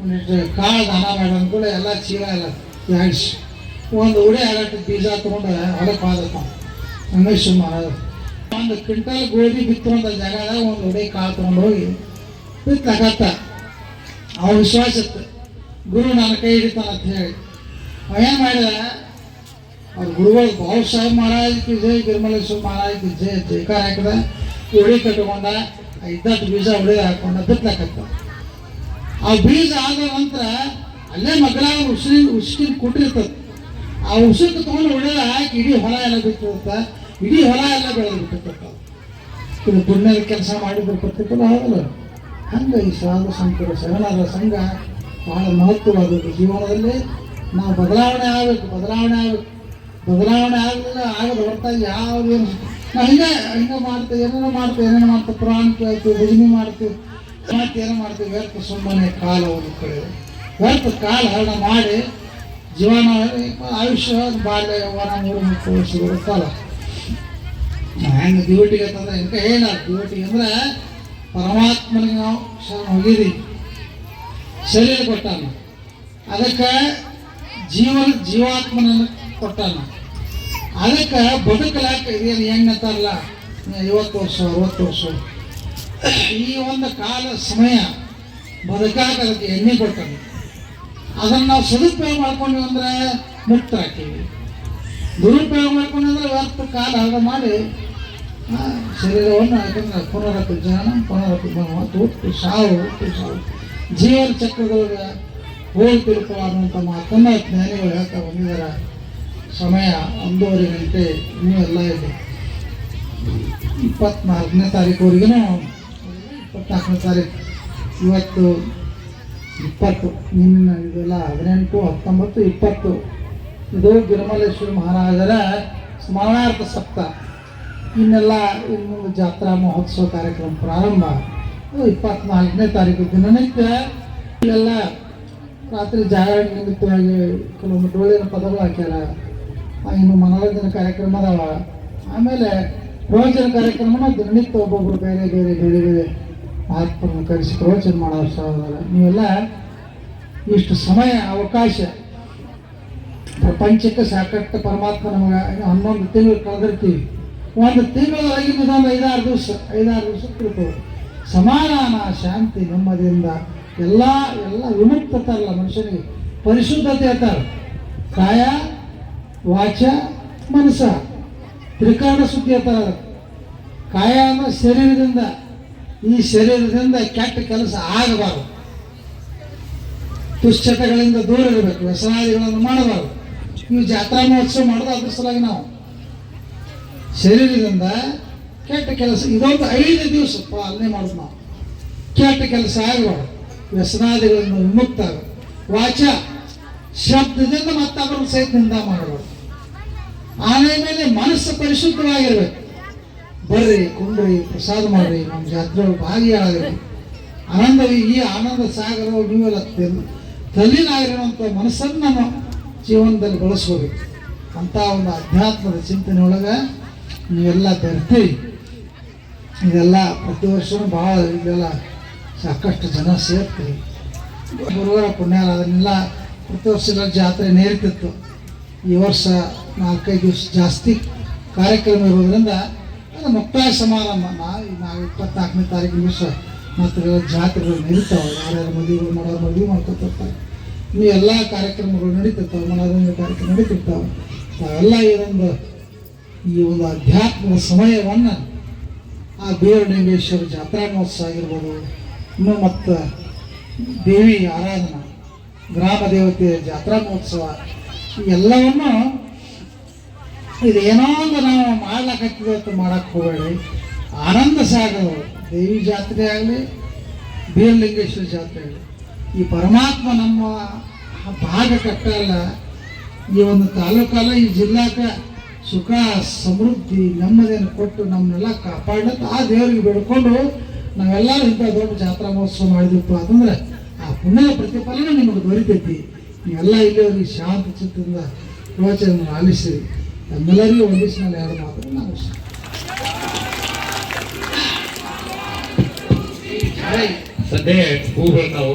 Speaker 2: ಒಂದಿಷ್ಟು ಕಾಳು ದಾನ ಮಾಡಿ ಅಂದ್ಕೂಡ ಎಲ್ಲ ಚೀಲ ಎಲ್ಲ ಜಾಡಿಸಿ ಒಂದು ಉಡೆ ಆಗಟ್ಟು ಬೀಜ ತೊಗೊಂಡು ಹೊಲಕ್ಕೆ ಹೋದಪ್ಪ ಸಂಗಮೇಶ್ವರ ಮಹಾರಾಜ. ಒಂದು ಕ್ವಿಂಟಲ್ ಗೋಧಿ ಬಿತ್ತುವಂಥ ಜಾಗದಾಗ ಒಂದು ಉಡೆ ಕಾಳು ತೊಗೊಂಡು ಹೋಗಿ ಬಿತ್ತಾಕತ್ತ. ಅವ್ರ ವಿಶ್ವಾಸ ಇತ್ತು ಗುರು ನನ್ನ ಕೈ ಹಿಡಿತಾನ ಅಂತ ಹೇಳಿ. ಏನು ಮಾಡಿದ ಅವ್ರ ಗುರುಗಳು ಬಾಬು ಸಾಹೇಬ್ ಮಹಾರಾಜಕ್ಕೆ ಜೈ, ಗಿರ್ಮಲೇಶ್ವರ ಮಹಾರಾಜಕ್ಕೆ ಜೈ ಜೈಕಾರ ಹಾಕಿದ. ಉಡಿ ಕಟ್ಕೊಂಡ ಇದ್ದಟ್ಟು ಬೀಜ ಉಡಿ ಹಾಕೊಂಡ ಬಿತ್ತಲಕತ್ತ. ಆ ಬೀಜ ಆದ ನಂತರ ಅಲ್ಲೇ ಮಗ್ಲಾಗ ಉಸ್ಕಿನ ಕೊಟ್ಟಿರ್ತದೆ. ಆ ಉಸುಕು ತೊಗೊಂಡು ಉಳಿದ ಹಾಕಿ ಇಡೀ ಹೊಲ ಎಲ್ಲ ಬಿಟ್ಟಿರುತ್ತೆ, ಇಡೀ ಹೊಲ ಎಲ್ಲ ಬೆಳೆದು ಬಿಟ್ಟಿರ್ತದೆ. ಇದು ಪುಣ್ಯದ ಕೆಲಸ ಮಾಡಿದ್ರೆ ಪ್ರತಿಫಲ ಹೋಗಲ್ಲ. ಹಂಗೆ ಈ ಸಾಧು ಸಂತರ ಶರಣರ ಸಂಘ ಭಾಳ ಮಹತ್ವವಾದದ್ದು. ಜೀವನದಲ್ಲಿ ನಾವು ಬದಲಾವಣೆ ಆಗಬೇಕು, ಬದಲಾವಣೆ ಆಗಲಿಲ್ಲ ಆಗದ ಹೊರತಾಗಿ ಯಾವುದೇನು ನಾವು ಹಿಂಗೆ ಮಾಡ್ತೀವಿ, ಏನೇನೋ ಮಾಡ್ತೀವಿ, ಪುರಾಣ ಕೇಳ್ತೀವಿ, ಭಜನೆ ಮಾಡ್ತೀವಿ, ಮತ್ತೇನೋ ಮಾಡ್ತೀವಿ. ವ್ಯರ್ಥ ಸುಮ್ಮನೆ ಕಾಲವನ್ನು ಕಳೆದು ವ್ಯರ್ಥ ಕಾಲ ಹರಣ ಮಾಡಿ ಜೀವನ ಆಯುಷ್ಯ ಬಾಲ್ಯ ಯೌವನ 3-30 ವರ್ಷಗಳ ಕಾಲ ಹೆಂಗೆ ಡ್ಯೂಟಿಗೆ ತಂದ್ರೆ ಇಂಕ ಏನ ಡ್ಯೂಟಿ ಅಂದರೆ ಪರಮಾತ್ಮನಿಗೆ ನಾವು ಶರಣ ಹೋಗಿದ್ದೀವಿ. ಶರೀರ ಕೊಟ್ಟಾನ, ಅದಕ್ಕೆ ಜೀವಾತ್ಮನನ್ನು ಕೊಟ್ಟಾನ. ಅದಕ್ಕೆ ಬದುಕಲಾಕ ಇದೇನು ಹೆಂಗಂತಾರಲ್ಲ 50 ವರ್ಷ 60 ವರ್ಷ ಈ ಒಂದು ಕಾಲ ಸಮಯ ಬದುಕಾಕ ಅದಕ್ಕೆ ಎಣ್ಣೆ ಕೊಟ್ಟಾನೆ. ಅದನ್ನು ನಾವು ಸದುಪಯೋಗ ಮಾಡ್ಕೊಂಡ್ವಿ ಅಂದರೆ ಮುಕ್ತರಾಗ್ತೀವಿ. ದುರುಪಯೋಗ ಮಾಡ್ಕೊಂಡ್ರೆ ವ್ಯರ್ಥ ಕಾಲ ಹರಡ ಮಾಡಿ ಶರೀರವನ್ನು ಯಾಕಂದ್ರೆ ಪುನರಪಿ ಜನನ ಪುನರಪಿ ಹುಟ್ಟು ಸಾವು ಜೀವನ ಚಕ್ರದೊಳಗೆ ಹೋಗ್ತಿರ್ಕೊಳ್ಳುವಂಥ ಮಾತನ್ನು ಜ್ಞಾನಿಗಳು ಹೇಳ್ತಾ ಬಂದಿದ್ದಾರೆ. ಸಮಯ 1:30 ಗಂಟೆ ಇನ್ನೂ ಎಲ್ಲ ಇದೆ. 24ನೇ ತಾರೀಕುವರೆಗೂ 24ನೇ ತಾರೀಕು ಇವತ್ತು 20 ನಿನ್ನ ಇದೆಲ್ಲ 18, 19, 20 ಇದು ಗಿರ್ಮಲೇಶ್ವರ ಮಹಾರಾಜರ ಸ್ಮರಣಾರ್ಥ ಸಪ್ತಾಹ ಇನ್ನೆಲ್ಲ ಇನ್ನು ಜಾತ್ರಾ ಮಹೋತ್ಸವ ಕಾರ್ಯಕ್ರಮ ಪ್ರಾರಂಭ 24ನೇ ತಾರೀಕು ದಿನನಿತ್ಯ ಇಲ್ಲೆಲ್ಲ ರಾತ್ರಿ ಜಾಗರಣೆ ನಿಮಿತ್ತವಾಗಿ ಕೆಲವೊಂದು ಡೊಳ್ಳಿನ ಪದಗಳು ಹಾಕ್ಯಾರ. ಇನ್ನು ಮನೋರಂಜನೆ ಕಾರ್ಯಕ್ರಮ ಅದಾವ. ಆಮೇಲೆ ಪ್ರವಚನ ಕಾರ್ಯಕ್ರಮನ ದಿನನಿತ್ಯ ಒಬ್ಬೊಬ್ಬರು ಬೇರೆ ಬೇರೆ ಬೇರೆ ಬೇರೆ ಮಹಾತ್ಮರನ್ನು ಕರೆಸಿ ಪ್ರವಚನ ಮಾಡೋ ಸ್ಥಳದಾಗ ನೀವೆಲ್ಲ ಇಷ್ಟು ಸಮಯ ಅವಕಾಶ ಪ್ರಪಂಚಕ್ಕೆ ಸಾಕಷ್ಟು ಪರಮಾತ್ಮ ನಮಗೆ 11 ತಿಂಗಳು ಕಳೆದಿರ್ತೀವಿ. ಒಂದು ತಿಂಗಳೊಳಗಿನ ಒಂದು 5-6 ದಿವಸ ತಿಳ್ಕೊಳ್ಳಿ. ಸಮಾಧಾನ ಶಾಂತಿ ನೆಮ್ಮದಿಯಿಂದ ಎಲ್ಲ ವಿಮುಕ್ತತೆ ಅಲ್ಲ ಮನುಷ್ಯನಿಗೆ ಪರಿಶುದ್ಧತೆ ಅಂತಾರೆ. ಕಾಯ ವಾಚ ಮನಸ್ಸ ತ್ರಿಕರಣ ಶುದ್ಧಿ ಅಂತಾರೆ. ಕಾಯ ಅಂದರೆ ಶರೀರದಿಂದ, ಈ ಶರೀರದಿಂದ ಕೆಟ್ಟ ಕೆಲಸ ಆಗಬಾರದು, ದುಶ್ಚಟಗಳಿಂದ ದೂರ ಇರಬೇಕು, ವ್ಯಸನಾದಿಗಳನ್ನು ಮಾಡಬಾರದು. ನೀವು ಜಾತ್ರಾ ಮಹೋತ್ಸವ ಮಾಡೋದು ಅದ್ರ ಸಲುವಾಗಿ ನಾವು ಶರೀರದಿಂದ ಕೆಟ್ಟ ಕೆಲಸ ಇದೊಂದು 5 ದಿವಸ ಪಾಲನೆ ಮಾಡೋದು. ನಾವು ಕೆಟ್ಟ ಕೆಲಸ ಆಗಬಾರ್ದು, ವ್ಯಸನಾದಿಗಳನ್ನು ವಿಮುಕ್ತ ಆಗ. ವಾಚ ಶಬ್ದದಿಂದ ಮತ್ತೊಬ್ಬರ ಸಹಿತ ನಿಂದ ಮಾಡಬಾರ್ದು. ಆಮೇಲೆ ಮನಸ್ಸು ಪರಿಶುದ್ಧವಾಗಿರ್ಬೇಕು. ಬರ್ರಿ ಕುಂಡ್ರಿ ಪ್ರಸಾದ ಮಾಡ್ರಿ, ನಮ್ಮ ಜಾತ್ರೆ ಭಾಗಿಯಾಗ್ರಿ, ಈ ಆನಂದ ಸಾಗರ ನೀವೆಲ್ಲ ತಲ್ಲಿನಾಗಿರುವಂಥ ಮನಸ್ಸನ್ನು ನಮ್ಮ ಜೀವನದಲ್ಲಿ ಬಳಸ್ಕೋಬೇಕು. ಅಂಥ ಒಂದು ಅಧ್ಯಾತ್ಮದ ಚಿಂತನೆ ಒಳಗೆ ನೀವೆಲ್ಲ ಬೆರ್ತೀವಿ. ಇದೆಲ್ಲ ಪ್ರತಿ ವರ್ಷವೂ ಭಾಳ ಇದೆಲ್ಲ ಸಾಕಷ್ಟು ಜನ ಸೇರ್ತೀವಿ. ಗುರುವಾರ ಪುಣ್ಯ ಅದನ್ನೆಲ್ಲ ಪ್ರತಿ ವರ್ಷದ ಜಾತ್ರೆ ನೇರ್ತಿತ್ತು. ಈ ವರ್ಷ 4-5 ದಿವಸ ಜಾಸ್ತಿ ಕಾರ್ಯಕ್ರಮ ಇರೋದ್ರಿಂದ ಅದು ಮುಕ್ತಾಯ ಸಮಾರಂಭ. ನಾವು 24ನೇ ತಾರೀಕು ದಿವಸ ಮತ್ತು ಜಾತ್ರೆಗಳು ನಡೀತಾವೆ. ಯಾರ್ಯಾರು ಮದುವೆಗಳು ಮಾಡೋರು ಮದುವೆ ಮಾಡ್ಕೊತಿರ್ತಾರೆ. ಇನ್ನು ಎಲ್ಲ ಕಾರ್ಯಕ್ರಮಗಳು ನಡೀತಿರ್ತಾವೆ, ಮನೋರಂಜನೆ ಕಾರ್ಯಕ್ರಮ ನಡೀತಿರ್ತಾವೆ. ನಾವೆಲ್ಲ ಈ ಒಂದು ಅಧ್ಯಾತ್ಮದ ಸಮಯವನ್ನು ಆ ಬೀರಲಿಂಗೇಶ್ವರ ಜಾತ್ರಾ ಮಹೋತ್ಸವ ಆಗಿರ್ಬೋದು, ಇನ್ನು ಮತ್ತು ದೇವಿ ಆರಾಧನಾ, ಗ್ರಾಮ ದೇವತೆಯ ಜಾತ್ರಾ ಮಹೋತ್ಸವ, ಎಲ್ಲವನ್ನು ಇದು ಏನೋ ಒಂದು ನಾವು ಮಾಡ್ಲಾಕತ್ತಿದೆ ಅಂತ ಮಾಡಕ್ಕೆ ಹೋಗಬೇಡಿ. ಆನಂದ ಸಾಗರ ದೇವಿ ಜಾತ್ರೆ ಆಗಲಿ, ಬೀರಲಿಂಗೇಶ್ವರ ಜಾತ್ರೆ ಆಗಲಿ, ಈ ಪರಮಾತ್ಮ ನಮ್ಮ ಭಾಗ ಕಟ್ಟಲ್ಲ. ಈ ಒಂದು ತಾಲೂಕಲ್ಲ, ಈ ಜಿಲ್ಲಾಕ ಸುಖ ಸಮೃದ್ಧಿ ನೆಮ್ಮದಿಯನ್ನು ಕೊಟ್ಟು ನಮ್ಮನ್ನೆಲ್ಲ ಕಾಪಾಡಕ್ಕೆ ಆ ದೇವರಿಗೆ ಬೇಡ್ಕೊಂಡು ನಾವೆಲ್ಲರೂ ಇಂಥ ದೊಡ್ಡ ಜಾತ್ರಾ ಮಹೋತ್ಸವ ಮಾಡಿದ್ವಿ ಅಂತಂದ್ರೆ ಆ ಪುಣ್ಯದ ಪ್ರತಿಫಲನೆ ನಿಮಗೆ ದೊರೀತೈತಿ. ನೀವೆಲ್ಲ ಇಲ್ಲಿವರೆಗೆ ಶಾಂತ ಚಿತ್ತದಿಂದ ಪ್ರವಚನ ಆಲಿಸಿರಿ. ನಮ್ಮೆಲ್ಲರಿಗೂ ಒಂದಿಸಿನಲ್ಲಿ 2 ಮಾತು ನಾವು
Speaker 1: ಸದ್ಯ ಹೂಗಳು ನಾವು